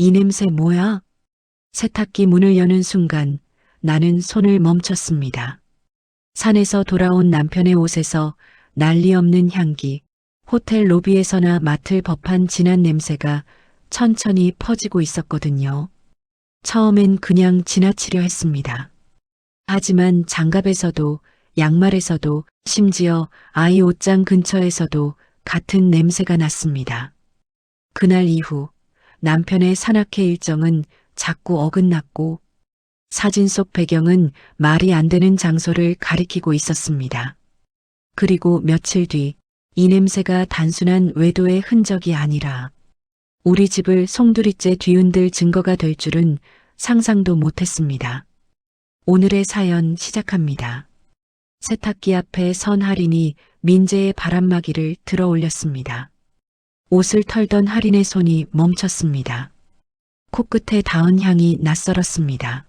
이 냄새 뭐야? 세탁기 문을 여는 순간 나는 손을 멈췄습니다. 산에서 돌아온 남편의 옷에서 난리 없는 향기, 호텔 로비에서나 맡을 법한 진한 냄새가 천천히 퍼지고 있었거든요. 처음엔 그냥 지나치려 했습니다. 하지만 장갑에서도 양말에서도 심지어 아이 옷장 근처에서도 같은 냄새가 났습니다. 그날 이후 남편의 산악회 일정은 자꾸 어긋났고 사진 속 배경은 말이 안 되는 장소를 가리키고 있었습니다. 그리고 며칠 뒤 이 냄새가 단순한 외도의 흔적이 아니라 우리 집을 송두리째 뒤흔들 증거가 될 줄은 상상도 못했습니다. 오늘의 사연 시작합니다. 세탁기 앞에 선 할인이 민재의 바람막이를 들어 올렸습니다. 옷을 털던 할인의 손이 멈췄습니다. 코끝에 닿은 향이 낯설었습니다.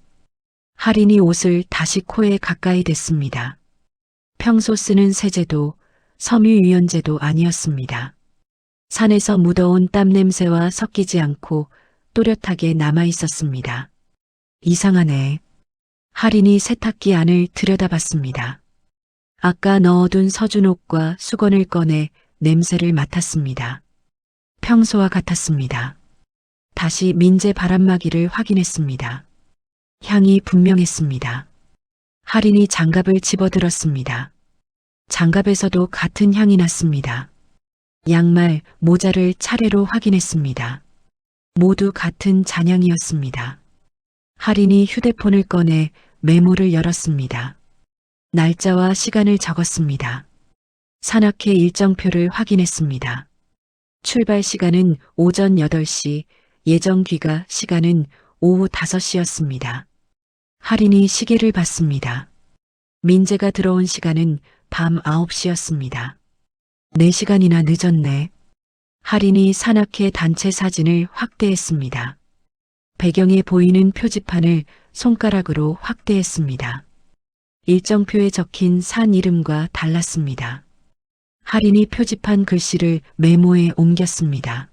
할인이 옷을 다시 코에 가까이 댔습니다. 평소 쓰는 세제도 섬유유연제도 아니었습니다. 산에서 묻어온 땀 냄새와 섞이지 않고 또렷하게 남아 있었습니다. 이상하네. 할인이 세탁기 안을 들여다봤습니다. 아까 넣어둔 서준 옷과 수건을 꺼내 냄새를 맡았습니다. 평소와 같았습니다. 다시 민재 바람막이를 확인했습니다. 향이 분명했습니다. 할인이 장갑을 집어들었습니다. 장갑에서도 같은 향이 났습니다. 양말, 모자를 차례로 확인했습니다. 모두 같은 잔향이었습니다. 할인이 휴대폰을 꺼내 메모를 열었습니다. 날짜와 시간을 적었습니다. 산악회 일정표를 확인했습니다. 출발 시간은 오전 8시, 예정 귀가 시간은 오후 5시였습니다. 할인이 시계를 봤습니다. 민재가 들어온 시간은 밤 9시였습니다. 4시간이나 늦었네. 할인이 산악회 단체 사진을 확대했습니다. 배경에 보이는 표지판을 손가락으로 확대했습니다. 일정표에 적힌 산 이름과 달랐습니다. 할인이 표지판 글씨를 메모에 옮겼습니다.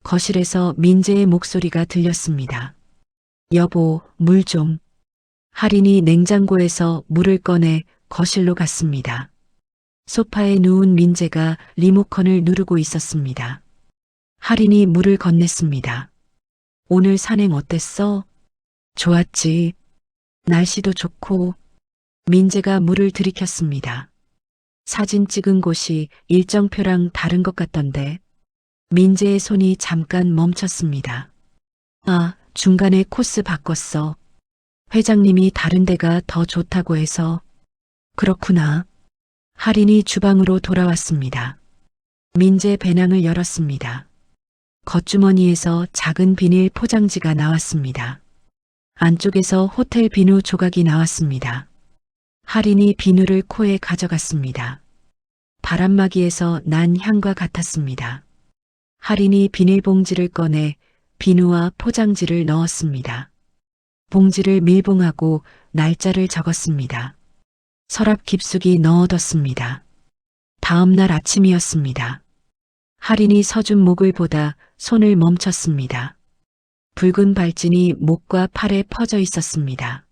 거실에서 민재의 목소리가 들렸습니다. 여보, 물 좀. 할인이 냉장고에서 물을 꺼내 거실로 갔습니다. 소파에 누운 민재가 리모컨을 누르고 있었습니다. 할인이 물을 건넸습니다. 오늘 산행 어땠어? 좋았지. 날씨도 좋고. 민재가 물을 들이켰습니다. 사진 찍은 곳이 일정표랑 다른 것 같던데. 민재의 손이 잠깐 멈췄습니다. 아, 중간에 코스 바꿨어. 회장님이 다른 데가 더 좋다고 해서. 그렇구나. 할인이 주방으로 돌아왔습니다. 민재 배낭을 열었습니다. 겉주머니에서 작은 비닐 포장지가 나왔습니다. 안쪽에서 호텔 비누 조각이 나왔습니다. 할인이 비누를 코에 가져갔습니다. 바람막이에서 난 향과 같았습니다. 할인이 비닐봉지를 꺼내 비누와 포장지를 넣었습니다. 봉지를 밀봉하고 날짜를 적었습니다. 서랍 깊숙이 넣어뒀습니다. 다음 날 아침이었습니다. 할인이 서준 목을 보다 손을 멈췄습니다. 붉은 발진이 목과 팔에 퍼져 있었습니다.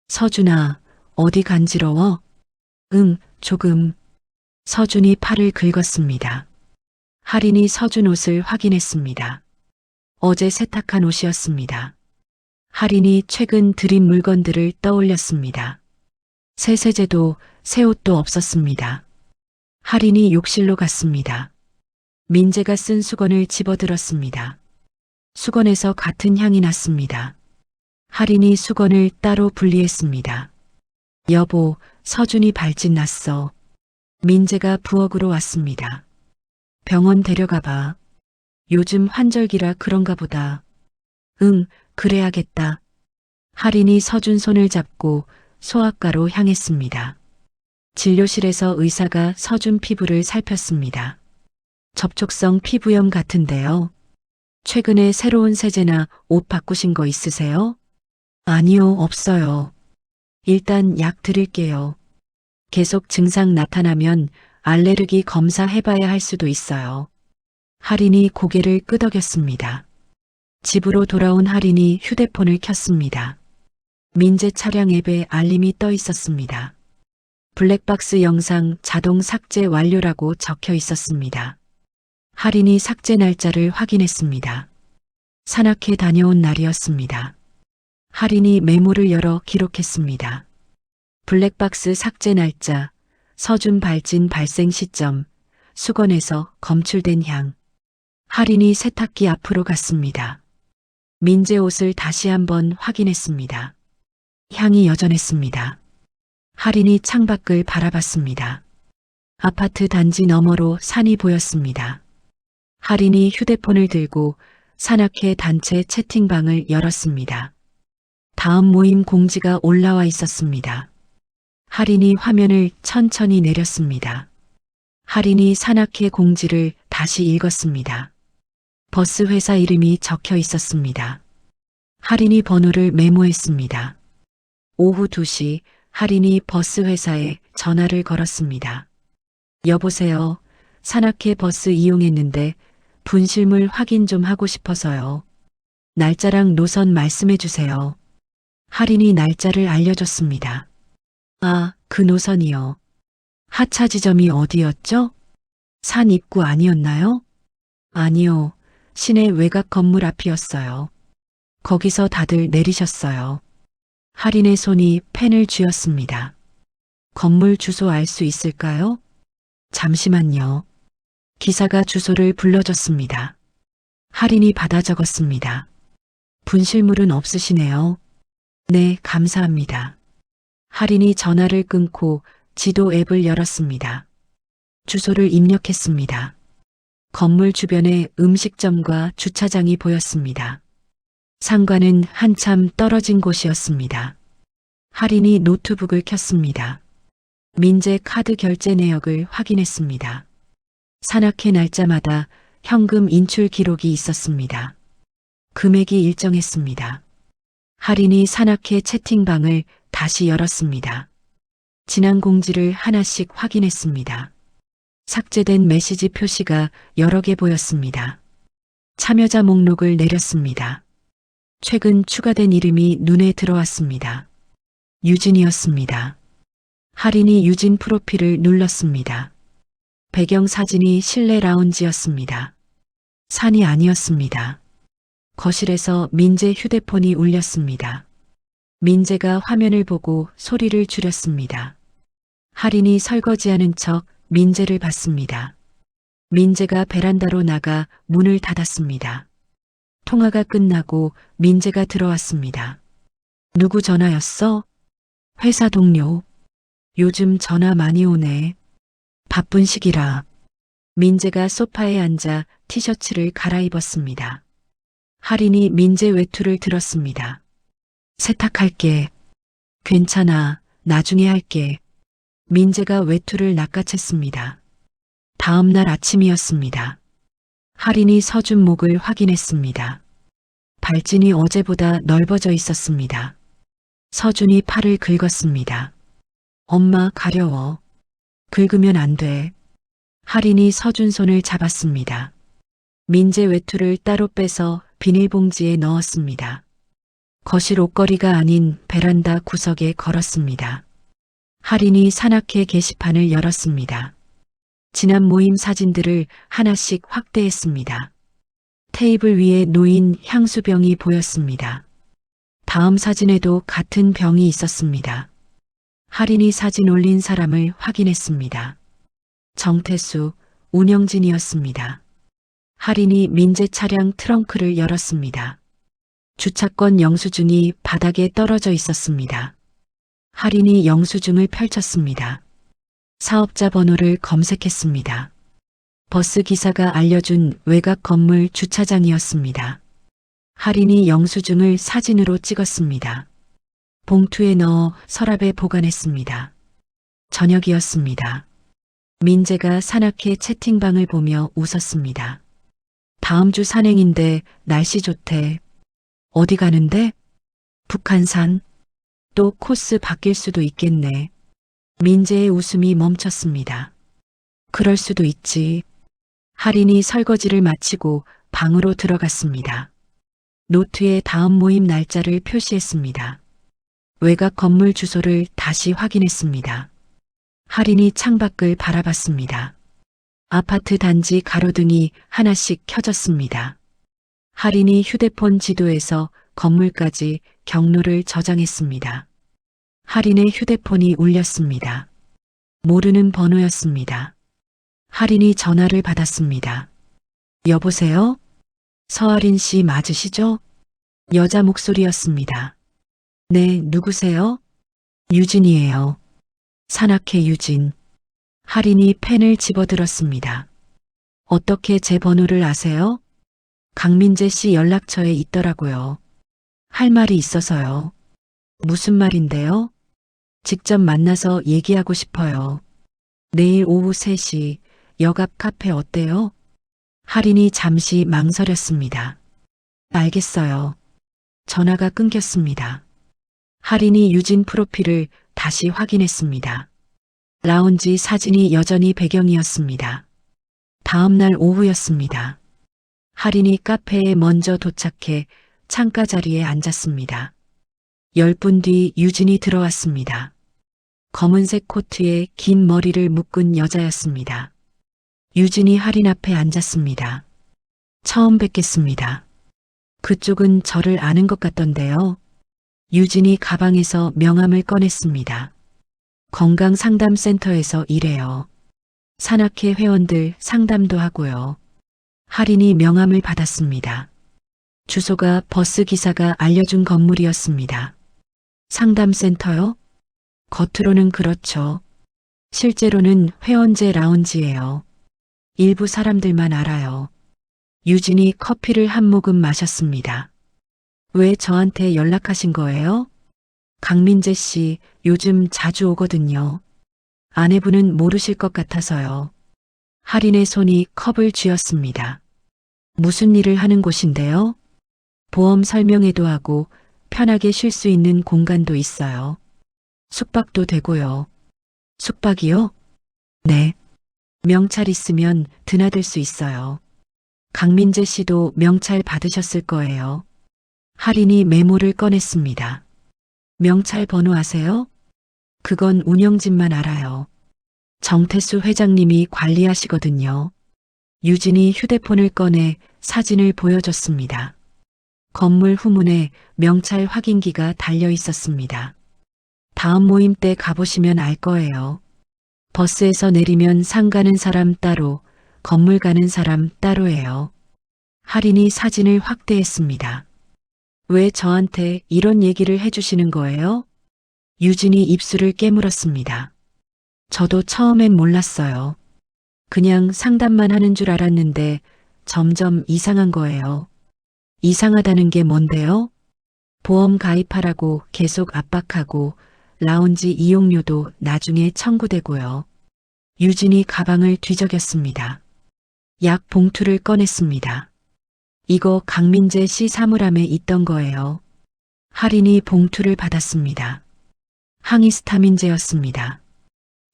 서준아, 어디 간지러워? 응, 조금. 서준이 팔을 긁었습니다. 할인이 서준 옷을 확인했습니다. 어제 세탁한 옷이었습니다. 할인이 최근 들인 물건들을 떠올렸습니다. 새 세제도 새 옷도 없었습니다. 할인이 욕실로 갔습니다. 민재가 쓴 수건을 집어들었습니다. 수건에서 같은 향이 났습니다. 할인이 수건을 따로 분리했습니다. 여보, 서준이 발진 났어. 민재가 부엌으로 왔습니다. 병원 데려가 봐. 요즘 환절기라 그런가 보다. 응, 그래야겠다. 할인이 서준 손을 잡고 소아과로 향했습니다. 진료실에서 의사가 서준 피부를 살폈습니다. 접촉성 피부염 같은데요. 최근에 새로운 세제나 옷 바꾸신 거 있으세요? 아니요, 없어요. 일단 약 드릴게요. 계속 증상 나타나면 알레르기 검사해봐야 할 수도 있어요. 할인이 고개를 끄덕였습니다. 집으로 돌아온 할인이 휴대폰을 켰습니다. 민재 차량 앱에 알림이 떠 있었습니다. 블랙박스 영상 자동 삭제 완료라고 적혀 있었습니다. 할인이 삭제 날짜를 확인했습니다. 산악회 다녀온 날이었습니다. 할인이 메모를 열어 기록했습니다. 블랙박스 삭제 날짜, 서준 발진 발생 시점, 수건에서 검출된 향. 할인이 세탁기 앞으로 갔습니다. 민재 옷을 다시 한번 확인했습니다. 향이 여전했습니다. 할인이 창밖을 바라봤습니다. 아파트 단지 너머로 산이 보였습니다. 할인이 휴대폰을 들고 산악회 단체 채팅방을 열었습니다. 다음 모임 공지가 올라와 있었습니다. 할인이 화면을 천천히 내렸습니다. 할인이 산악회 공지를 다시 읽었습니다. 버스 회사 이름이 적혀 있었습니다. 할인이 번호를 메모했습니다. 오후 2시 할인이 버스 회사에 전화를 걸었습니다. 여보세요. 산악회 버스 이용했는데 분실물 확인 좀 하고 싶어서요. 날짜랑 노선 말씀해 주세요. 할인이 날짜를 알려줬습니다. 아, 그 노선이요. 하차 지점이 어디였죠? 산 입구 아니었나요? 아니요. 시내 외곽 건물 앞이었어요. 거기서 다들 내리셨어요. 할인의 손이 펜을 쥐었습니다. 건물 주소 알 수 있을까요? 잠시만요. 기사가 주소를 불러줬습니다. 할인이 받아 적었습니다. 분실물은 없으시네요. 네, 감사합니다. 할인이 전화를 끊고 지도 앱을 열었습니다. 주소를 입력했습니다. 건물 주변에 음식점과 주차장이 보였습니다. 상가는 한참 떨어진 곳이었습니다. 할인이 노트북을 켰습니다. 민재 카드 결제 내역을 확인했습니다. 산악회 날짜마다 현금 인출 기록이 있었습니다. 금액이 일정했습니다. 할인이 산악회 채팅방을 다시 열었습니다. 지난 공지를 하나씩 확인했습니다. 삭제된 메시지 표시가 여러 개 보였습니다. 참여자 목록을 내렸습니다. 최근 추가된 이름이 눈에 들어왔습니다. 유진이었습니다. 할인이 유진 프로필을 눌렀습니다. 배경 사진이 실내 라운지였습니다. 산이 아니었습니다. 거실에서 민재 휴대폰이 울렸습니다. 민재가 화면을 보고 소리를 줄였습니다. 할인이 설거지하는 척 민재를 봤습니다. 민재가 베란다로 나가 문을 닫았습니다. 통화가 끝나고 민재가 들어왔습니다. 누구 전화였어? 회사 동료. 요즘 전화 많이 오네. 바쁜 시기라. 민재가 소파에 앉아 티셔츠를 갈아입었습니다. 할인이 민재 외투를 들었습니다. 세탁할게. 괜찮아. 나중에 할게. 민재가 외투를 낚아챘습니다. 다음 날 아침이었습니다. 할인이 서준 목을 확인했습니다. 발진이 어제보다 넓어져 있었습니다. 서준이 팔을 긁었습니다. 엄마 가려워. 긁으면 안 돼. 할인이 서준 손을 잡았습니다. 민재 외투를 따로 빼서 비닐봉지에 넣었습니다. 거실 옷걸이가 아닌 베란다 구석에 걸었습니다. 할인이 산악회 게시판을 열었습니다. 지난 모임 사진들을 하나씩 확대했습니다. 테이블 위에 놓인 향수병이 보였습니다. 다음 사진에도 같은 병이 있었습니다. 할인이 사진 올린 사람을 확인했습니다. 정태수, 운영진이었습니다. 할인이 민재 차량 트렁크를 열었습니다. 주차권 영수증이 바닥에 떨어져 있었습니다. 할인이 영수증을 펼쳤습니다. 사업자 번호를 검색했습니다. 버스 기사가 알려준 외곽 건물 주차장이었습니다. 할인이 영수증을 사진으로 찍었습니다. 봉투에 넣어 서랍에 보관했습니다. 저녁이었습니다. 민재가 산악회 채팅방을 보며 웃었습니다. 다음 주 산행인데 날씨 좋대. 어디 가는데? 북한산. 또 코스 바뀔 수도 있겠네. 민재의 웃음이 멈췄습니다. 그럴 수도 있지. 할인이 설거지를 마치고 방으로 들어갔습니다. 노트에 다음 모임 날짜를 표시했습니다. 외곽 건물 주소를 다시 확인했습니다. 할인이 창밖을 바라봤습니다. 아파트 단지 가로등이 하나씩 켜졌습니다. 할인이 휴대폰 지도에서 건물까지 경로를 저장했습니다. 할인의 휴대폰이 울렸습니다. 모르는 번호였습니다. 할인이 전화를 받았습니다. 여보세요? 서할인 씨 맞으시죠? 여자 목소리였습니다. 네, 누구세요? 유진이에요. 산악회 유진. 할인이 펜을 집어들었습니다. 어떻게 제 번호를 아세요? 강민재 씨 연락처에 있더라고요. 할 말이 있어서요. 무슨 말인데요? 직접 만나서 얘기하고 싶어요. 내일 오후 3시 역 앞 카페 어때요? 할인이 잠시 망설였습니다. 알겠어요. 전화가 끊겼습니다. 할인이 유진 프로필을 다시 확인했습니다. 라운지 사진이 여전히 배경이었습니다. 다음 날 오후였습니다. 할인이 카페에 먼저 도착해 창가 자리에 앉았습니다. 10분 뒤 유진이 들어왔습니다. 검은색 코트에 긴 머리를 묶은 여자였습니다. 유진이 할인 앞에 앉았습니다. 처음 뵙겠습니다. 그쪽은 저를 아는 것 같던데요. 유진이 가방에서 명함을 꺼냈습니다. 건강상담센터에서 일해요. 산악회 회원들 상담도 하고요. 할인이 명함을 받았습니다. 주소가 버스 기사가 알려준 건물이었습니다. 상담센터요? 겉으로는 그렇죠. 실제로는 회원제 라운지예요. 일부 사람들만 알아요. 유진이 커피를 한 모금 마셨습니다. 왜 저한테 연락하신 거예요? 강민재 씨 요즘 자주 오거든요. 아내분은 모르실 것 같아서요. 할인의 손이 컵을 쥐었습니다. 무슨 일을 하는 곳인데요? 보험 설명회도 하고 편하게 쉴 수 있는 공간도 있어요. 숙박도 되고요. 숙박이요? 네. 명찰 있으면 드나들 수 있어요. 강민재 씨도 명찰 받으셨을 거예요. 할인이 메모를 꺼냈습니다. 명찰 번호 아세요? 그건 운영진만 알아요. 정태수 회장님이 관리하시거든요. 유진이 휴대폰을 꺼내 사진을 보여줬습니다. 건물 후문에 명찰 확인기가 달려 있었습니다. 다음 모임 때 가보시면 알 거예요. 버스에서 내리면 상 가는 사람 따로, 건물 가는 사람 따로예요. 할인이 사진을 확대했습니다. 왜 저한테 이런 얘기를 해주시는 거예요? 유진이 입술을 깨물었습니다. 저도 처음엔 몰랐어요. 그냥 상담만 하는 줄 알았는데 점점 이상한 거예요. 이상하다는 게 뭔데요? 보험 가입하라고 계속 압박하고 라운지 이용료도 나중에 청구되고요. 유진이 가방을 뒤적였습니다. 약 봉투를 꺼냈습니다. 이거 강민재 씨 사물함에 있던 거예요. 할인이 봉투를 받았습니다. 항히스타민제였습니다.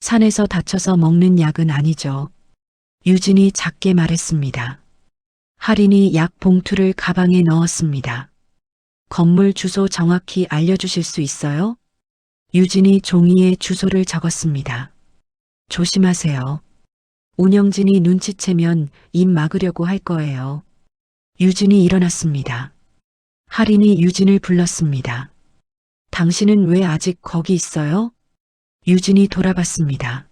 산에서 다쳐서 먹는 약은 아니죠. 유진이 작게 말했습니다. 할인이 약 봉투를 가방에 넣었습니다. 건물 주소 정확히 알려주실 수 있어요? 유진이 종이에 주소를 적었습니다. 조심하세요. 운영진이 눈치채면 입 막으려고 할 거예요. 유진이 일어났습니다. 할인이 유진을 불렀습니다. 당신은 왜 아직 거기 있어요? 유진이 돌아봤습니다.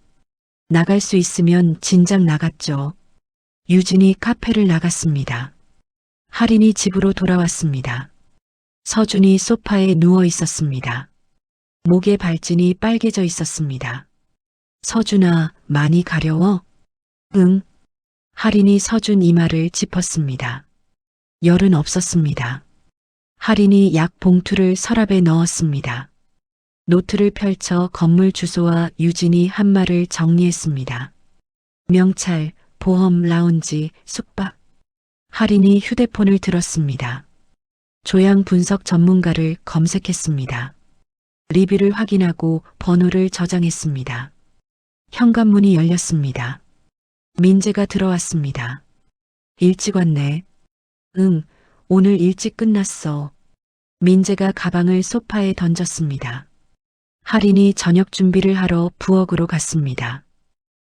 나갈 수 있으면 진작 나갔죠. 유진이 카페를 나갔습니다. 할인이 집으로 돌아왔습니다. 서준이 소파에 누워 있었습니다. 목에 발진이 빨개져 있었습니다. 서준아, 많이 가려워? 응. 할인이 서준 이마를 짚었습니다. 열은 없었습니다. 할인이 약 봉투를 서랍에 넣었습니다. 노트를 펼쳐 건물 주소와 유진이 한 말을 정리했습니다. 명찰, 보험 라운지, 숙박. 할인이 휴대폰을 들었습니다. 조양 분석 전문가를 검색했습니다. 리뷰를 확인하고 번호를 저장했습니다. 현관문이 열렸습니다. 민재가 들어왔습니다. 일찍 왔네. 응, 오늘 일찍 끝났어. 민재가 가방을 소파에 던졌습니다. 할인이 저녁 준비를 하러 부엌으로 갔습니다.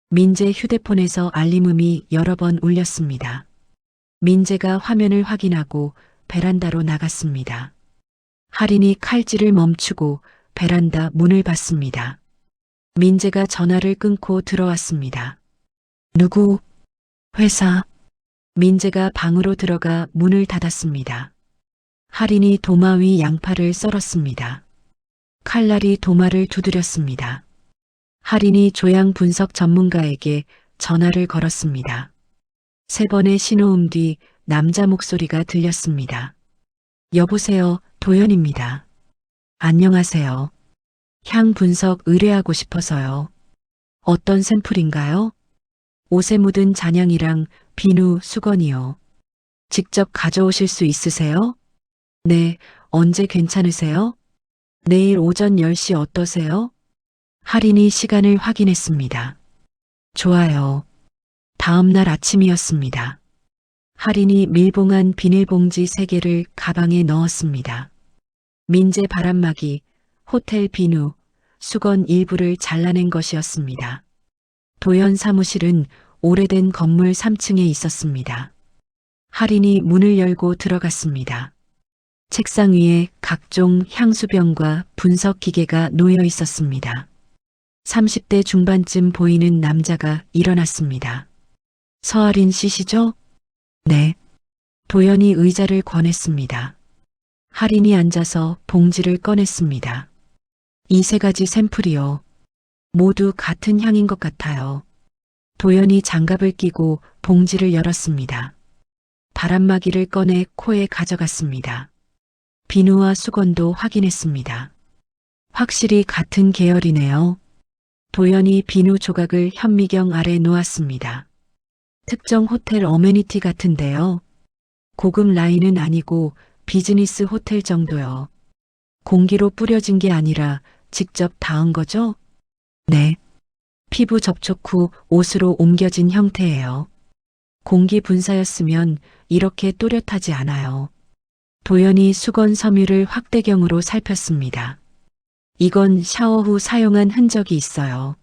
민재 휴대폰에서 알림음이 여러 번 울렸습니다. 민재가 화면을 확인하고 베란다로 나갔습니다. 할인이 칼질을 멈추고 베란다 문을 받습니다. 민재가 전화를 끊고 들어왔습니다. 누구? 회사. 민재가 방으로 들어가 문을 닫았습니다. 할인이 도마 위 양파를 썰었습니다. 칼날이 도마를 두드렸습니다. 할인이 조향 분석 전문가에게 전화를 걸었습니다. 3번의 신호음 뒤 남자 목소리가 들렸습니다. 여보세요, 도연입니다. 안녕하세요. 향 분석 의뢰하고 싶어서요. 어떤 샘플인가요? 옷에 묻은 잔향이랑 비누, 수건이요. 직접 가져오실 수 있으세요? 네, 언제 괜찮으세요? 내일 오전 10시 어떠세요? 할인이 시간을 확인했습니다. 좋아요. 다음 날 아침이었습니다. 할인이 밀봉한 비닐봉지 3개를 가방에 넣었습니다. 민재 바람막이, 호텔 비누, 수건 일부를 잘라낸 것이었습니다. 도연 사무실은 오래된 건물 3층에 있었습니다. 할인이 문을 열고 들어갔습니다. 책상 위에 각종 향수병과 분석 기계가 놓여 있었습니다. 30대 중반쯤 보이는 남자가 일어났습니다. 서할인 씨시죠? 네. 도연이 의자를 권했습니다. 할인이 앉아서 봉지를 꺼냈습니다. 이 3가지 샘플이요. 모두 같은 향인 것 같아요. 도연이 장갑을 끼고 봉지를 열었습니다. 바람막이를 꺼내 코에 가져갔습니다. 비누와 수건도 확인했습니다. 확실히 같은 계열이네요. 도연이 비누 조각을 현미경 아래 놓았습니다. 특정 호텔 어메니티 같은데요. 고급 라인은 아니고 비즈니스 호텔 정도요. 공기로 뿌려진 게 아니라 직접 닿은 거죠? 네. 피부 접촉 후 옷으로 옮겨진 형태예요. 공기 분사였으면 이렇게 또렷하지 않아요. 도연이 수건 섬유를 확대경으로 살폈습니다. 이건 샤워 후 사용한 흔적이 있어요.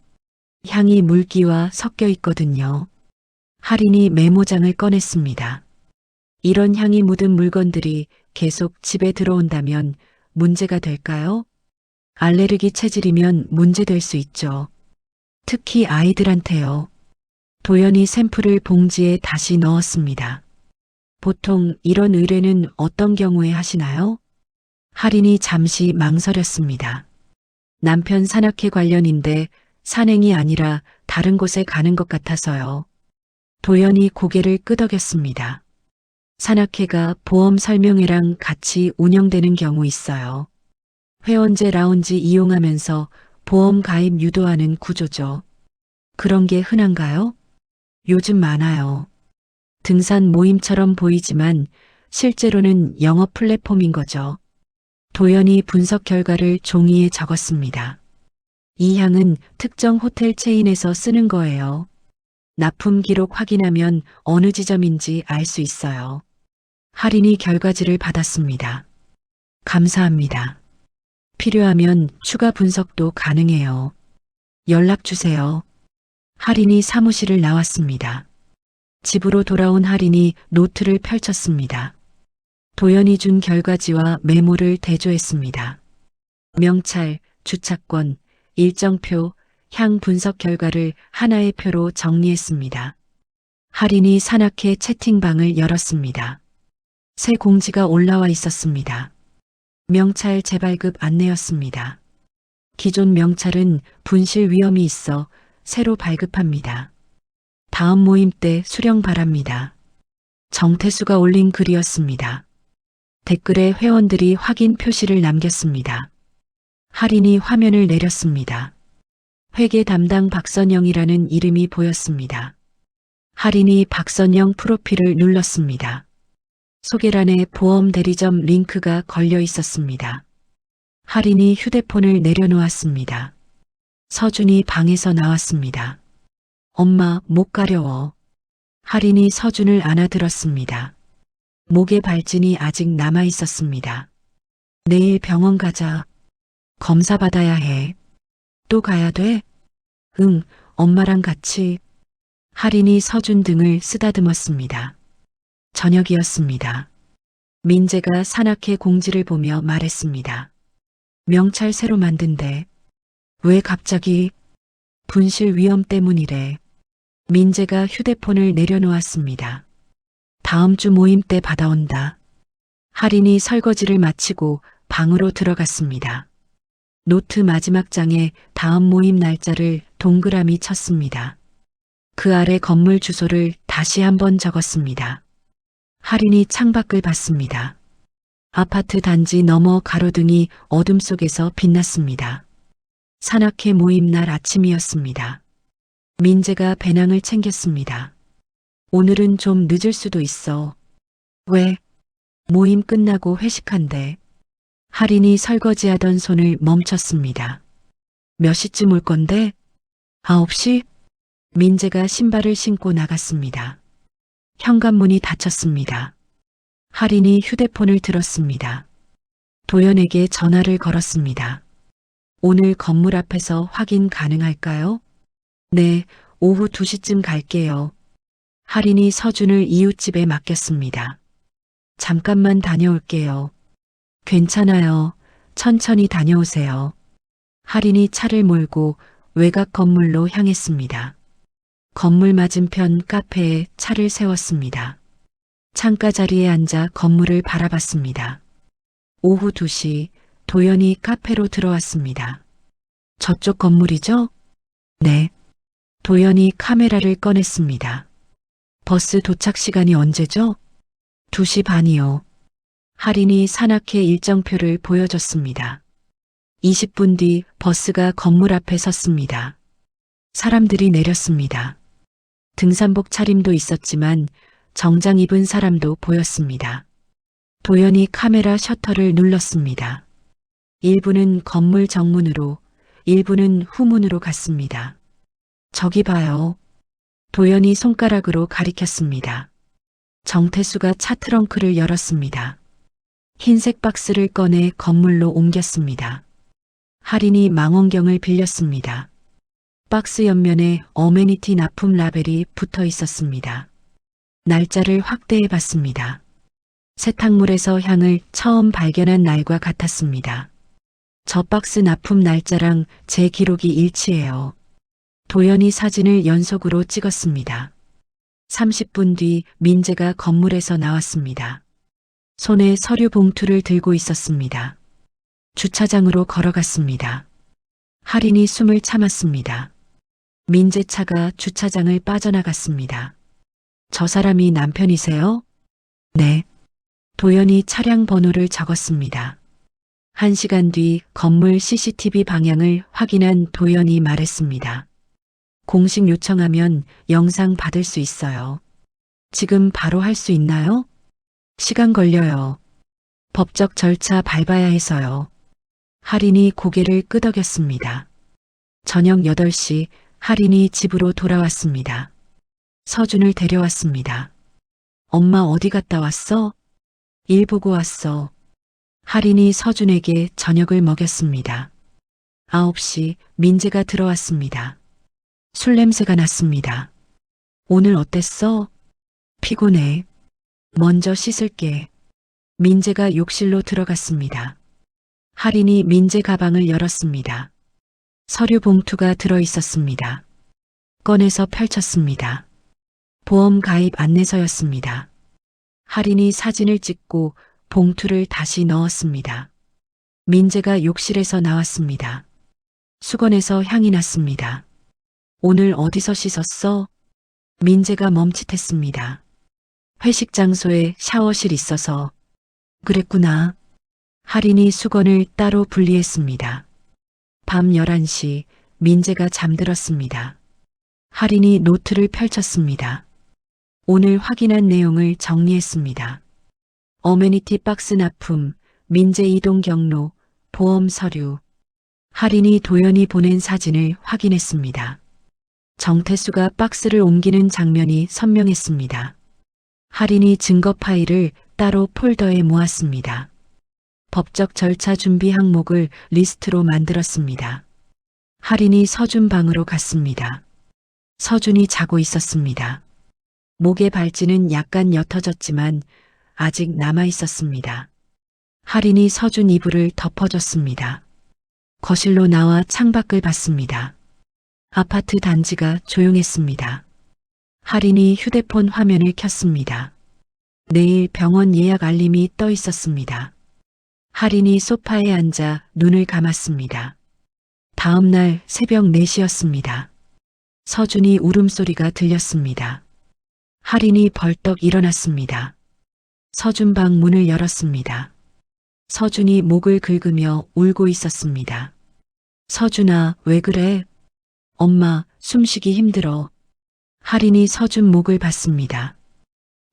향이 물기와 섞여 있거든요. 할인이 메모장을 꺼냈습니다. 이런 향이 묻은 물건들이 계속 집에 들어온다면 문제가 될까요? 알레르기 체질이면 문제될 수 있죠. 특히 아이들한테요. 도연이 샘플을 봉지에 다시 넣었습니다. 보통 이런 의뢰는 어떤 경우에 하시나요? 할인이 잠시 망설였습니다. 남편 산악회 관련인데 산행이 아니라 다른 곳에 가는 것 같아서요. 도연이 고개를 끄덕였습니다. 산악회가 보험 설명회랑 같이 운영되는 경우 있어요. 회원제 라운지 이용하면서 보험 가입 유도하는 구조죠. 그런 게 흔한가요? 요즘 많아요. 등산 모임처럼 보이지만 실제로는 영업 플랫폼인 거죠. 도연이 분석 결과를 종이에 적었습니다. 이 향은 특정 호텔 체인에서 쓰는 거예요. 납품 기록 확인하면 어느 지점인지 알 수 있어요. 할인이 결과지를 받았습니다. 감사합니다. 필요하면 추가 분석도 가능해요. 연락 주세요. 할인이 사무실을 나왔습니다. 집으로 돌아온 할인이 노트를 펼쳤습니다. 도연이 준 결과지와 메모를 대조했습니다. 명찰, 주차권, 일정표, 향 분석 결과를 하나의 표로 정리했습니다. 할인이 산악회 채팅방을 열었습니다. 새 공지가 올라와 있었습니다. 명찰 재발급 안내였습니다. 기존 명찰은 분실 위험이 있어 새로 발급합니다. 다음 모임 때 수령 바랍니다. 정태수가 올린 글이었습니다. 댓글에 회원들이 확인 표시를 남겼습니다. 할인이 화면을 내렸습니다. 회계 담당 박선영이라는 이름이 보였습니다. 할인이 박선영 프로필을 눌렀습니다. 소개란에 보험 대리점 링크가 걸려 있었습니다. 할인이 휴대폰을 내려놓았습니다. 서준이 방에서 나왔습니다. 엄마, 목 가려워. 할인이 서준을 안아들었습니다. 목에 발진이 아직 남아 있었습니다. 내일 병원 가자. 검사 받아야 해. 또 가야 돼? 응, 엄마랑 같이. 할인이 서준 등을 쓰다듬었습니다. 저녁이었습니다. 민재가 산악회 공지를 보며 말했습니다. 명찰 새로 만든대. 왜 갑자기? 분실 위험 때문이래. 민재가 휴대폰을 내려놓았습니다. 다음 주 모임 때 받아온다. 할인이 설거지를 마치고 방으로 들어갔습니다. 노트 마지막 장에 다음 모임 날짜를 동그라미 쳤습니다. 그 아래 건물 주소를 다시 한번 적었습니다. 할인이 창밖을 봤습니다. 아파트 단지 너머 가로등이 어둠 속에서 빛났습니다. 산악회 모임 날 아침이었습니다. 민재가 배낭을 챙겼습니다. 오늘은 좀 늦을 수도 있어. 왜? 모임 끝나고 회식한대. 할인이 설거지하던 손을 멈췄습니다. 몇 시쯤 올 건데? 9시? 민재가 신발을 신고 나갔습니다. 현관문이 닫혔습니다. 할인이 휴대폰을 들었습니다. 도연에게 전화를 걸었습니다. 오늘 건물 앞에서 확인 가능할까요? 네, 오후 2시쯤 갈게요. 할인이 서준을 이웃집에 맡겼습니다. 잠깐만 다녀올게요. 괜찮아요. 천천히 다녀오세요. 할인이 차를 몰고 외곽 건물로 향했습니다. 건물 맞은편 카페에 차를 세웠습니다. 창가 자리에 앉아 건물을 바라봤습니다. 오후 2시 도연이 카페로 들어왔습니다. 저쪽 건물이죠? 네. 도연이 카메라를 꺼냈습니다. 버스 도착 시간이 언제죠? 2시 반이요. 할인이 산악회 일정표를 보여줬습니다. 20분 뒤 버스가 건물 앞에 섰습니다. 사람들이 내렸습니다. 등산복 차림도 있었지만 정장 입은 사람도 보였습니다. 도연이 카메라 셔터를 눌렀습니다. 일부는 건물 정문으로, 일부는 후문으로 갔습니다. 저기 봐요. 도연이 손가락으로 가리켰습니다. 정태수가 차 트렁크를 열었습니다. 흰색 박스를 꺼내 건물로 옮겼습니다. 할인이 망원경을 빌렸습니다. 박스 옆면에 어메니티 납품 라벨이 붙어 있었습니다. 날짜를 확대해 봤습니다. 세탁물에서 향을 처음 발견한 날과 같았습니다. 저 박스 납품 날짜랑 제 기록이 일치해요. 도연이 사진을 연속으로 찍었습니다. 30분 뒤 민재가 건물에서 나왔습니다. 손에 서류 봉투를 들고 있었습니다. 주차장으로 걸어갔습니다. 할인이 숨을 참았습니다. 민재 차가 주차장을 빠져나갔습니다. 저 사람이 남편이세요? 네. 도연이 차량 번호를 적었습니다. 1시간 뒤 건물 CCTV 방향을 확인한 도연이 말했습니다. 공식 요청하면 영상 받을 수 있어요. 지금 바로 할 수 있나요? 시간 걸려요. 법적 절차 밟아야 해서요. 할인이 고개를 끄덕였습니다. 저녁 8시 할인이 집으로 돌아왔습니다. 서준을 데려왔습니다. 엄마 어디 갔다 왔어? 일 보고 왔어. 할인이 서준에게 저녁을 먹였습니다. 9시 민재가 들어왔습니다. 술 냄새가 났습니다. 오늘 어땠어? 피곤해. 먼저 씻을게. 민재가 욕실로 들어갔습니다. 할인이 민재 가방을 열었습니다. 서류 봉투가 들어 있었습니다. 꺼내서 펼쳤습니다. 보험 가입 안내서였습니다. 할인이 사진을 찍고 봉투를 다시 넣었습니다. 민재가 욕실에서 나왔습니다. 수건에서 향이 났습니다. 오늘 어디서 씻었어? 민재가 멈칫했습니다. 회식 장소에 샤워실 있어서. 그랬구나. 할인이 수건을 따로 분리했습니다. 밤 11시 민재가 잠들었습니다. 할인이 노트를 펼쳤습니다. 오늘 확인한 내용을 정리했습니다. 어메니티 박스 납품, 민재 이동 경로, 보험 서류. 할인이 도연이 보낸 사진을 확인했습니다. 정태수가 박스를 옮기는 장면이 선명했습니다. 할인이 증거 파일을 따로 폴더에 모았습니다. 법적 절차 준비 항목을 리스트로 만들었습니다. 할인이 서준 방으로 갔습니다. 서준이 자고 있었습니다. 목의 발찌는 약간 옅어졌지만 아직 남아 있었습니다. 할인이 서준 이불을 덮어줬습니다. 거실로 나와 창밖을 봤습니다. 아파트 단지가 조용했습니다. 할인이 휴대폰 화면을 켰습니다. 내일 병원 예약 알림이 떠 있었습니다. 할인이 소파에 앉아 눈을 감았습니다. 다음 날 새벽 4시였습니다. 서준이 울음소리가 들렸습니다. 할인이 벌떡 일어났습니다. 서준 방 문을 열었습니다. 서준이 목을 긁으며 울고 있었습니다. 서준아, 왜 그래? 엄마, 숨쉬기 힘들어. 할인이 서준 목을 봤습니다.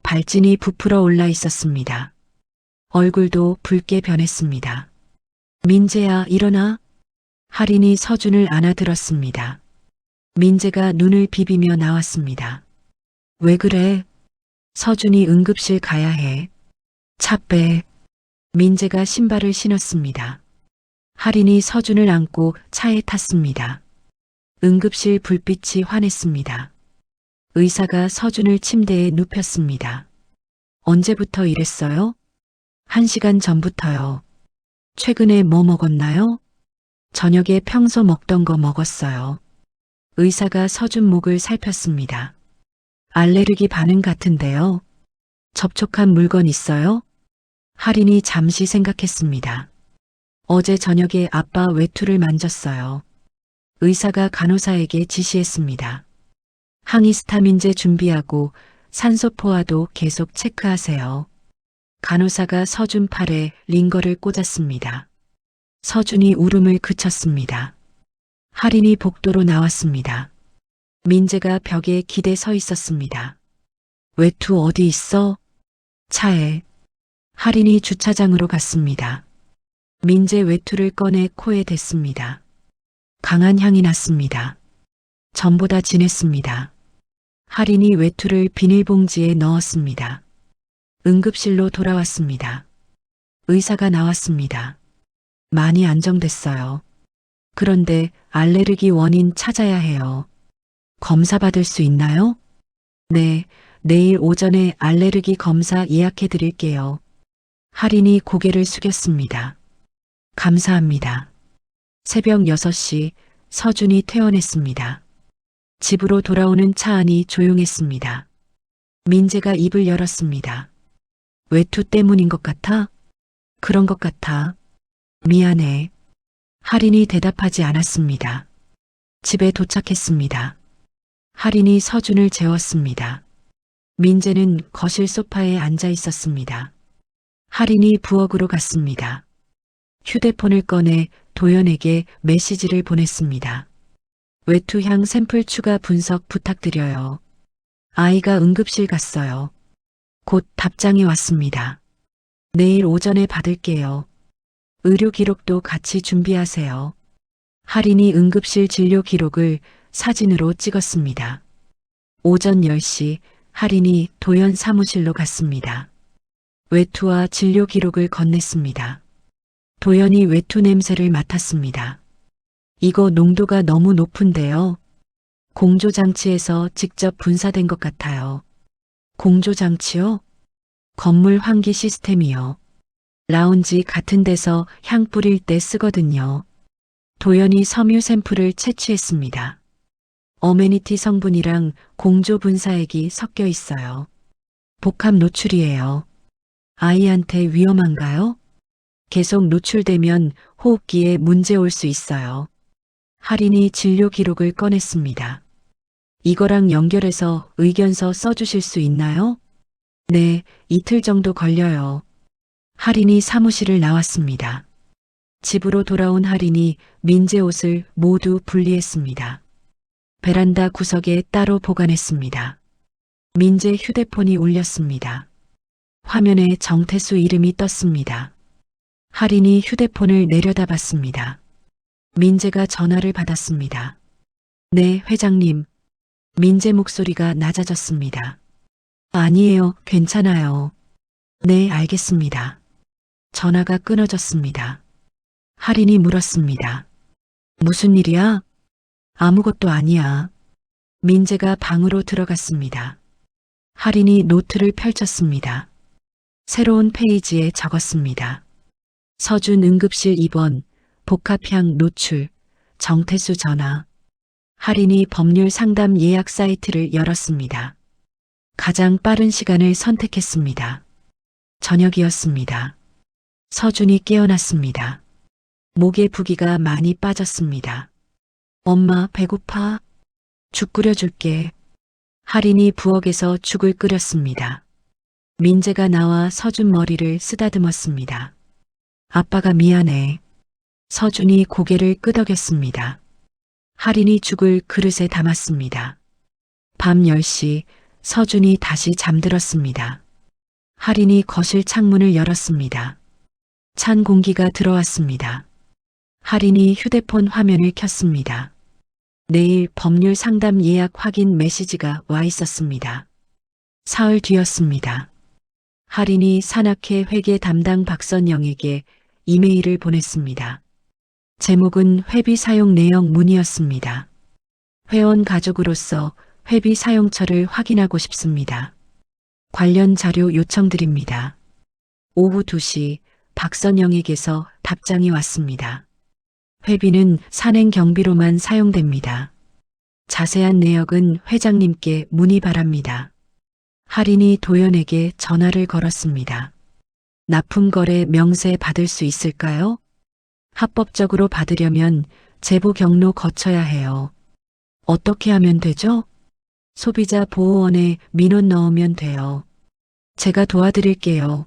발진이 부풀어 올라 있었습니다. 얼굴도 붉게 변했습니다. 민재야, 일어나. 할인이 서준을 안아들었습니다. 민재가 눈을 비비며 나왔습니다. 왜 그래? 서준이 응급실 가야 해. 차 빼. 민재가 신발을 신었습니다. 할인이 서준을 안고 차에 탔습니다. 응급실 불빛이 환했습니다. 의사가 서준을 침대에 눕혔습니다. 언제부터 이랬어요? 1시간 전부터요. 최근에 뭐 먹었나요? 저녁에 평소 먹던 거 먹었어요. 의사가 서준 목을 살폈습니다. 알레르기 반응 같은데요. 접촉한 물건 있어요? 할인이 잠시 생각했습니다. 어제 저녁에 아빠 외투를 만졌어요. 의사가 간호사에게 지시했습니다. 항히스타민제 준비하고 산소포화도 계속 체크하세요. 간호사가 서준 팔에 링거를 꽂았습니다. 서준이 울음을 그쳤습니다. 할인이 복도로 나왔습니다. 민재가 벽에 기대 서 있었습니다. 외투 어디 있어? 차에. 할인이 주차장으로 갔습니다. 민재 외투를 꺼내 코에 댔습니다. 강한 향이 났습니다. 전보다 진했습니다. 할인이 외투를 비닐봉지에 넣었습니다. 응급실로 돌아왔습니다. 의사가 나왔습니다. 많이 안정됐어요. 그런데 알레르기 원인 찾아야 해요. 검사 받을 수 있나요? 네, 내일 오전에 알레르기 검사 예약해 드릴게요. 할인이 고개를 숙였습니다. 감사합니다. 새벽 6시 서준이 퇴원했습니다. 집으로 돌아오는 차 안이 조용했습니다. 민재가 입을 열었습니다. 외투 때문인 것 같아? 그런 것 같아. 미안해. 할인이 대답하지 않았습니다. 집에 도착했습니다. 할인이 서준을 재웠습니다. 민재는 거실 소파에 앉아 있었습니다. 할인이 부엌으로 갔습니다. 휴대폰을 꺼내 도연에게 메시지를 보냈습니다. 외투향 샘플 추가 분석 부탁드려요. 아이가 응급실 갔어요. 곧 답장이 왔습니다. 내일 오전에 받을게요. 의료 기록도 같이 준비하세요. 할인이 응급실 진료 기록을 사진으로 찍었습니다. 오전 10시 할인이 도연 사무실로 갔습니다. 외투와 진료 기록을 건넸습니다. 도연이 외투 냄새를 맡았습니다. 이거 농도가 너무 높은데요. 공조장치에서 직접 분사된 것 같아요. 공조장치요? 건물 환기 시스템이요. 라운지 같은 데서 향 뿌릴 때 쓰거든요. 도연이 섬유 샘플을 채취했습니다. 어메니티 성분이랑 공조 분사액이 섞여 있어요. 복합 노출이에요. 아이한테 위험한가요? 계속 노출되면 호흡기에 문제 올 수 있어요. 할인이 진료 기록을 꺼냈습니다. 이거랑 연결해서 의견서 써주실 수 있나요? 네, 이틀 정도 걸려요. 할인이 사무실을 나왔습니다. 집으로 돌아온 할인이 민재 옷을 모두 분리했습니다. 베란다 구석에 따로 보관했습니다. 민재 휴대폰이 울렸습니다. 화면에 정태수 이름이 떴습니다. 할인이 휴대폰을 내려다봤습니다. 민재가 전화를 받았습니다. 네, 회장님. 민재 목소리가 낮아졌습니다. 아니에요, 괜찮아요. 네, 알겠습니다. 전화가 끊어졌습니다. 할인이 물었습니다. 무슨 일이야? 아무것도 아니야. 민재가 방으로 들어갔습니다. 할인이 노트를 펼쳤습니다. 새로운 페이지에 적었습니다. 서준 응급실 입원, 복합향 노출, 정태수 전화. 할인이 법률 상담 예약 사이트를 열었습니다. 가장 빠른 시간을 선택했습니다. 저녁이었습니다. 서준이 깨어났습니다. 목에 부기가 많이 빠졌습니다. 엄마, 배고파? 죽 끓여줄게. 할인이 부엌에서 죽을 끓였습니다. 민재가 나와 서준 머리를 쓰다듬었습니다. 아빠가 미안해. 서준이 고개를 끄덕였습니다. 할인이 죽을 그릇에 담았습니다. 밤 10시 서준이 다시 잠들었습니다. 할인이 거실 창문을 열었습니다. 찬 공기가 들어왔습니다. 할인이 휴대폰 화면을 켰습니다. 내일 법률 상담 예약 확인 메시지가 와 있었습니다. 사흘 뒤였습니다. 할인이 산악회 회계 담당 박선영에게 이메일을 보냈습니다. 제목은 회비 사용 내역 문의였습니다. 회원 가족으로서 회비 사용처를 확인하고 싶습니다. 관련 자료 요청드립니다. 오후 2시 박선영에게서 답장이 왔습니다. 회비는 산행 경비로만 사용됩니다. 자세한 내역은 회장님께 문의 바랍니다. 할인이 도연에게 전화를 걸었습니다. 납품거래 명세 받을 수 있을까요? 합법적으로 받으려면 제보 경로 거쳐야 해요. 어떻게 하면 되죠? 소비자 보호원에 민원 넣으면 돼요. 제가 도와드릴게요.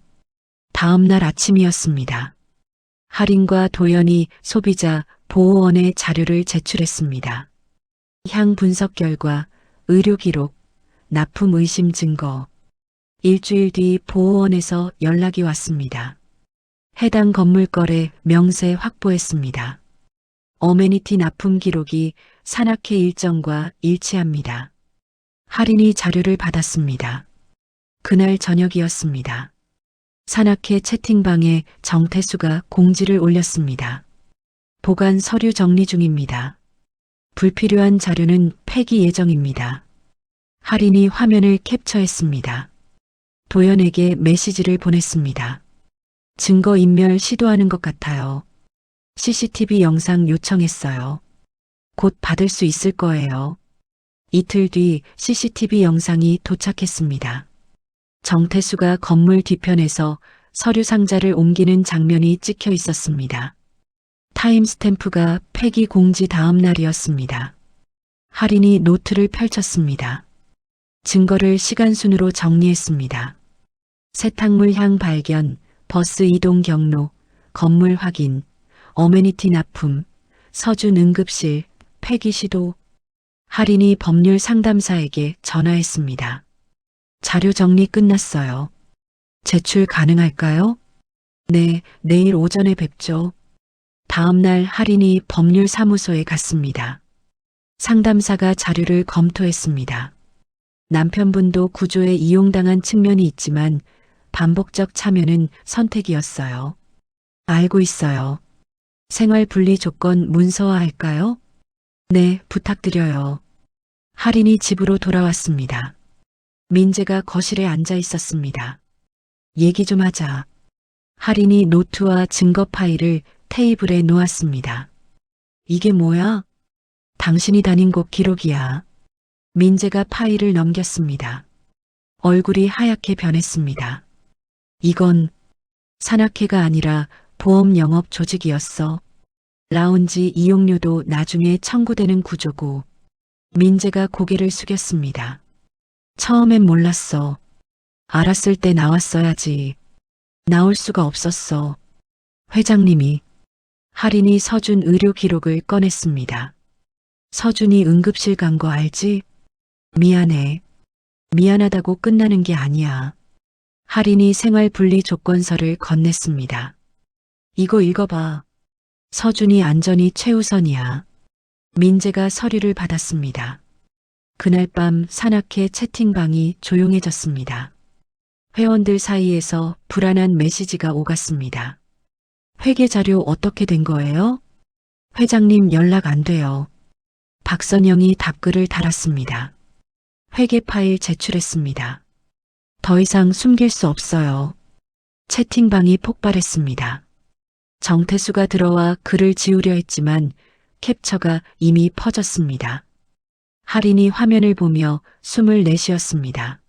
다음 날 아침이었습니다. 할인과 도연이 소비자 보호원에 자료를 제출했습니다. 향 분석 결과, 의료 기록, 납품 의심 증거. 일주일 뒤 보호원에서 연락이 왔습니다. 해당 건물 거래 명세 확보했습니다. 어메니티 납품 기록이 산악회 일정과 일치합니다. 할인이 자료를 받았습니다. 그날 저녁이었습니다. 산악회 채팅방에 정태수가 공지를 올렸습니다. 보관 서류 정리 중입니다. 불필요한 자료는 폐기 예정입니다. 할인이 화면을 캡처했습니다. 도연에게 메시지를 보냈습니다. 증거인멸 시도하는 것 같아요. CCTV 영상 요청했어요. 곧 받을 수 있을 거예요. 이틀 뒤 CCTV 영상이 도착했습니다. 정태수가 건물 뒤편에서 서류 상자를 옮기는 장면이 찍혀 있었습니다. 타임스탬프가 폐기 공지 다음 날이었습니다. 할인이 노트를 펼쳤습니다. 증거를 시간순으로 정리했습니다. 세탁물 향 발견, 버스 이동 경로, 건물 확인, 어메니티 납품, 서준 응급실, 폐기 시도. 할인이 법률 상담사에게 전화했습니다. 자료 정리 끝났어요. 제출 가능할까요? 네, 내일 오전에 뵙죠. 다음 날 할인이 법률사무소에 갔습니다. 상담사가 자료를 검토했습니다. 남편분도 구조에 이용당한 측면이 있지만 반복적 참여는 선택이었어요. 알고 있어요. 생활 분리 조건 문서화할까요? 네, 부탁드려요. 할인이 집으로 돌아왔습니다. 민재가 거실에 앉아 있었습니다. 얘기 좀 하자. 할인이 노트와 증거 파일을 테이블에 놓았습니다. 이게 뭐야? 당신이 다닌 곳 기록이야. 민재가 파일을 넘겼습니다. 얼굴이 하얗게 변했습니다. 이건 산악회가 아니라 보험 영업 조직이었어. 라운지 이용료도 나중에 청구되는 구조고. 민재가 고개를 숙였습니다. 처음엔 몰랐어. 알았을 때 나왔어야지. 나올 수가 없었어. 회장님이. 할인이 서준 의료 기록을 꺼냈습니다. 서준이 응급실 간 거 알지? 미안해. 미안하다고 끝나는 게 아니야. 할인이 생활 분리 조건서를 건넸습니다. 이거 읽어봐. 서준이 안전이 최우선이야. 민재가 서류를 받았습니다. 그날 밤 산악회 채팅방이 조용해졌습니다. 회원들 사이에서 불안한 메시지가 오갔습니다. 회계 자료 어떻게 된 거예요? 회장님 연락 안 돼요. 박선영이 답글을 달았습니다. 회계 파일 제출했습니다. 더 이상 숨길 수 없어요. 채팅방이 폭발했습니다. 정태수가 들어와 글을 지우려 했지만 캡처가 이미 퍼졌습니다. 할인이 화면을 보며 숨을 내쉬었습니다.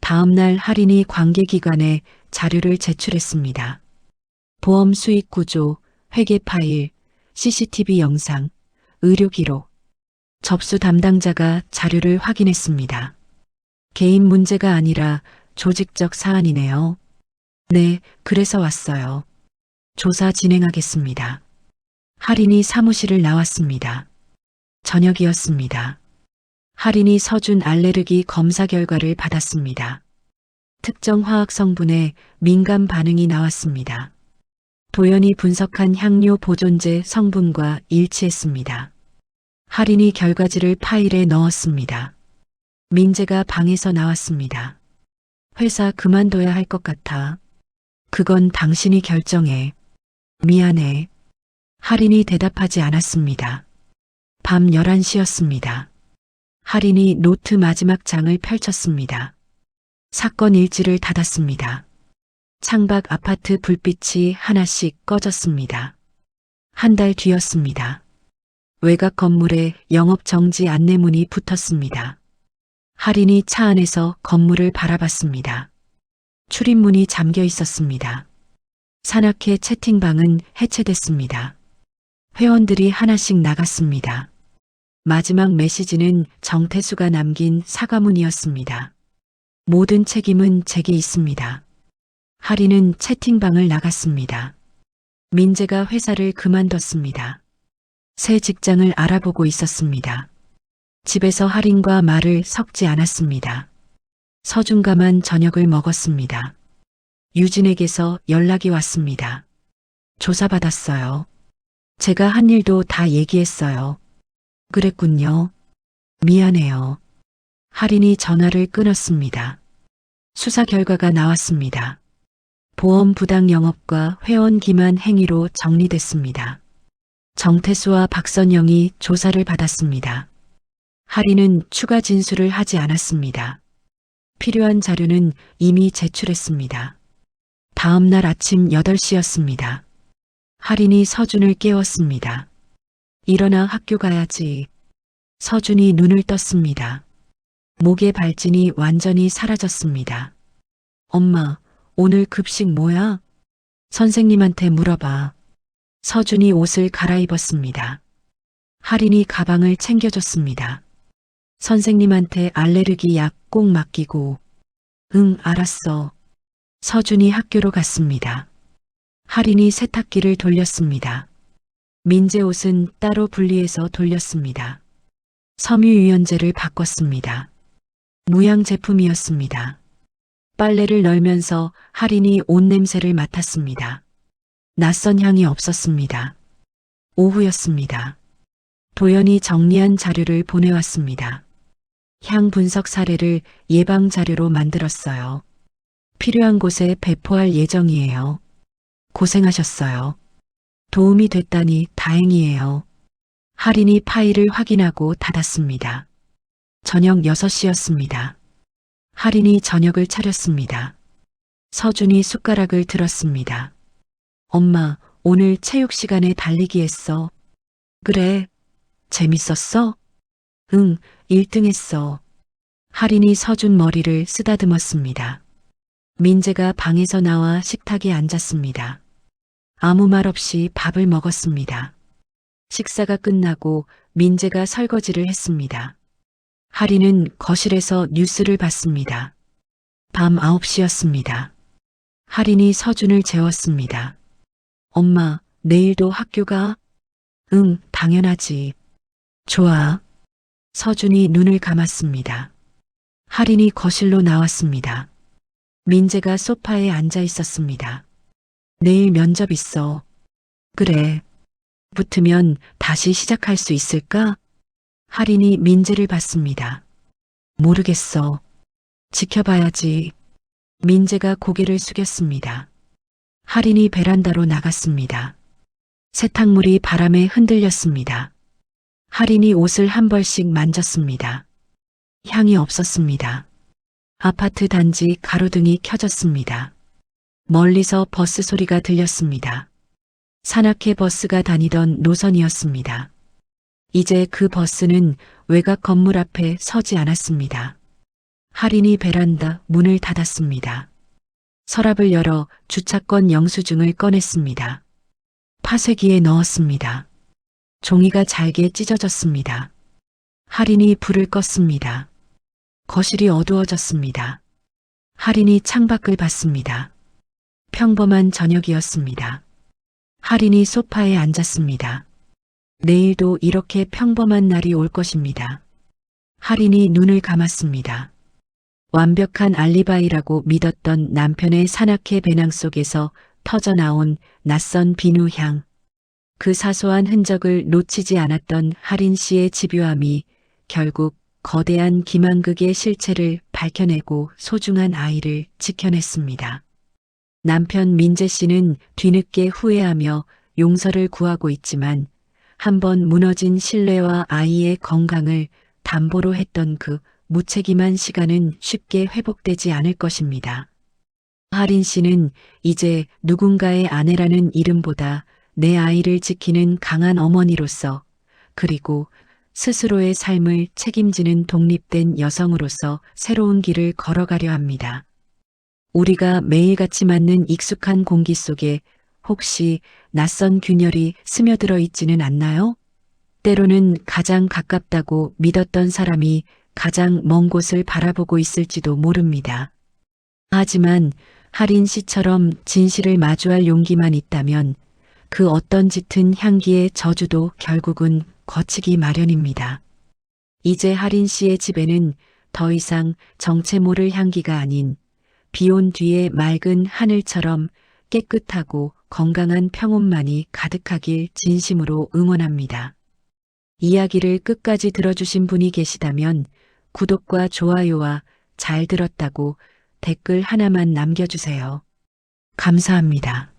다음 날 할인이 관계기관에 자료를 제출했습니다. 보험 수익 구조, 회계 파일, CCTV 영상, 의료 기록. 접수 담당자가 자료를 확인했습니다. 개인 문제가 아니라 조직적 사안이네요. 네, 그래서 왔어요. 조사 진행하겠습니다. 할인이 사무실을 나왔습니다. 저녁이었습니다. 할인이 서준 알레르기 검사 결과를 받았습니다. 특정 화학 성분에 민감 반응이 나왔습니다. 도연이 분석한 향료 보존제 성분과 일치했습니다. 할인이 결과지를 파일에 넣었습니다. 민재가 방에서 나왔습니다. 회사 그만둬야 할 것 같아. 그건 당신이 결정해. 미안해. 할인이 대답하지 않았습니다. 밤 11시였습니다. 할인이 노트 마지막 장을 펼쳤습니다. 사건 일지를 닫았습니다. 창밖 아파트 불빛이 하나씩 꺼졌습니다. 한 달 뒤였습니다. 외곽 건물에 영업 정지 안내문이 붙었습니다. 할인이 차 안에서 건물을 바라봤습니다. 출입문이 잠겨 있었습니다. 산악회 채팅방은 해체됐습니다. 회원들이 하나씩 나갔습니다. 마지막 메시지는 정태수가 남긴 사과문이었습니다. 모든 책임은 제게 있습니다. 할인은 채팅방을 나갔습니다. 민재가 회사를 그만뒀습니다. 새 직장을 알아보고 있었습니다. 집에서 할인과 말을 섞지 않았습니다. 서준과만 저녁을 먹었습니다. 유진에게서 연락이 왔습니다. 조사받았어요. 제가 한 일도 다 얘기했어요. 그랬군요. 미안해요. 할인이 전화를 끊었습니다. 수사 결과가 나왔습니다. 보험 부당 영업과 회원 기만 행위로 정리됐습니다. 정태수와 박선영이 조사를 받았습니다. 할인은 추가 진술을 하지 않았습니다. 필요한 자료는 이미 제출했습니다. 다음 날 아침 8시였습니다. 할인이 서준을 깨웠습니다. 일어나 학교 가야지. 서준이 눈을 떴습니다. 목의 발진이 완전히 사라졌습니다. 엄마, 오늘 급식 뭐야? 선생님한테 물어봐. 서준이 옷을 갈아입었습니다. 할인이 가방을 챙겨줬습니다. 선생님한테 알레르기 약 꼭 맡기고. 응, 알았어. 서준이 학교로 갔습니다. 할인이 세탁기를 돌렸습니다. 민재 옷은 따로 분리해서 돌렸습니다. 섬유유연제를 바꿨습니다. 무향 제품이었습니다. 빨래를 널면서 할인이 옷 냄새를 맡았습니다. 낯선 향이 없었습니다. 오후였습니다. 도연이 정리한 자료를 보내왔습니다. 향 분석 사례를 예방 자료로 만들었어요. 필요한 곳에 배포할 예정이에요. 고생하셨어요. 도움이 됐다니 다행이에요. 할인이 파일을 확인하고 닫았습니다. 저녁 6시였습니다. 할인이 저녁을 차렸습니다. 서준이 숟가락을 들었습니다. 엄마, 오늘 체육 시간에 달리기 했어. 그래, 재밌었어? 응, 1등 했어. 할인이 서준 머리를 쓰다듬었습니다. 민재가 방에서 나와 식탁에 앉았습니다. 아무 말 없이 밥을 먹었습니다. 식사가 끝나고 민재가 설거지를 했습니다. 할인은 거실에서 뉴스를 봤습니다. 밤 9시였습니다. 할인이 서준을 재웠습니다. 엄마, 내일도 학교 가? 응, 당연하지. 좋아. 서준이 눈을 감았습니다. 할인이 거실로 나왔습니다. 민재가 소파에 앉아 있었습니다. 내일 면접 있어. 그래. 붙으면 다시 시작할 수 있을까? 할인이 민재를 봤습니다. 모르겠어. 지켜봐야지. 민재가 고개를 숙였습니다. 할인이 베란다로 나갔습니다. 세탁물이 바람에 흔들렸습니다. 할인이 옷을 한 벌씩 만졌습니다. 향이 없었습니다. 아파트 단지 가로등이 켜졌습니다. 멀리서 버스 소리가 들렸습니다. 산악회 버스가 다니던 노선이었습니다. 이제 그 버스는 외곽 건물 앞에 서지 않았습니다. 할인이 베란다 문을 닫았습니다. 서랍을 열어 주차권 영수증을 꺼냈습니다. 파쇄기에 넣었습니다. 종이가 잘게 찢어졌습니다. 할인이 불을 껐습니다. 거실이 어두워졌습니다. 할인이 창밖을 봤습니다. 평범한 저녁이었습니다. 할인이 소파에 앉았습니다. 내일도 이렇게 평범한 날이 올 것입니다. 할인이 눈을 감았습니다. 완벽한 알리바이라고 믿었던 남편의 산악회 배낭 속에서 터져나온 낯선 비누향. 그 사소한 흔적을 놓치지 않았던 할인 씨의 집요함이 결국 거대한 기만극의 실체를 밝혀내고 소중한 아이를 지켜냈습니다. 남편 민재 씨는 뒤늦게 후회하며 용서를 구하고 있지만 한번 무너진 신뢰와 아이의 건강을 담보로 했던 그 무책임한 시간은 쉽게 회복되지 않을 것입니다. 할인 씨는 이제 누군가의 아내라는 이름보다 내 아이를 지키는 강한 어머니로서 그리고 스스로의 삶을 책임지는 독립된 여성으로서 새로운 길을 걸어가려 합니다. 우리가 매일같이 맞는 익숙한 공기 속에 혹시 낯선 균열이 스며들어 있지는 않나요? 때로는 가장 가깝다고 믿었던 사람이 가장 먼 곳을 바라보고 있을지도 모릅니다. 하지만 할인 씨처럼 진실을 마주할 용기만 있다면 그 어떤 짙은 향기의 저주도 결국은 거치기 마련입니다. 이제 할인 씨의 집에는 더 이상 정체 모를 향기가 아닌 비온 뒤의 맑은 하늘처럼 깨끗하고 건강한 평온만이 가득하길 진심으로 응원합니다. 이야기를 끝까지 들어주신 분이 계시다면 구독과 좋아요와 잘 들었다고 댓글 하나만 남겨주세요. 감사합니다.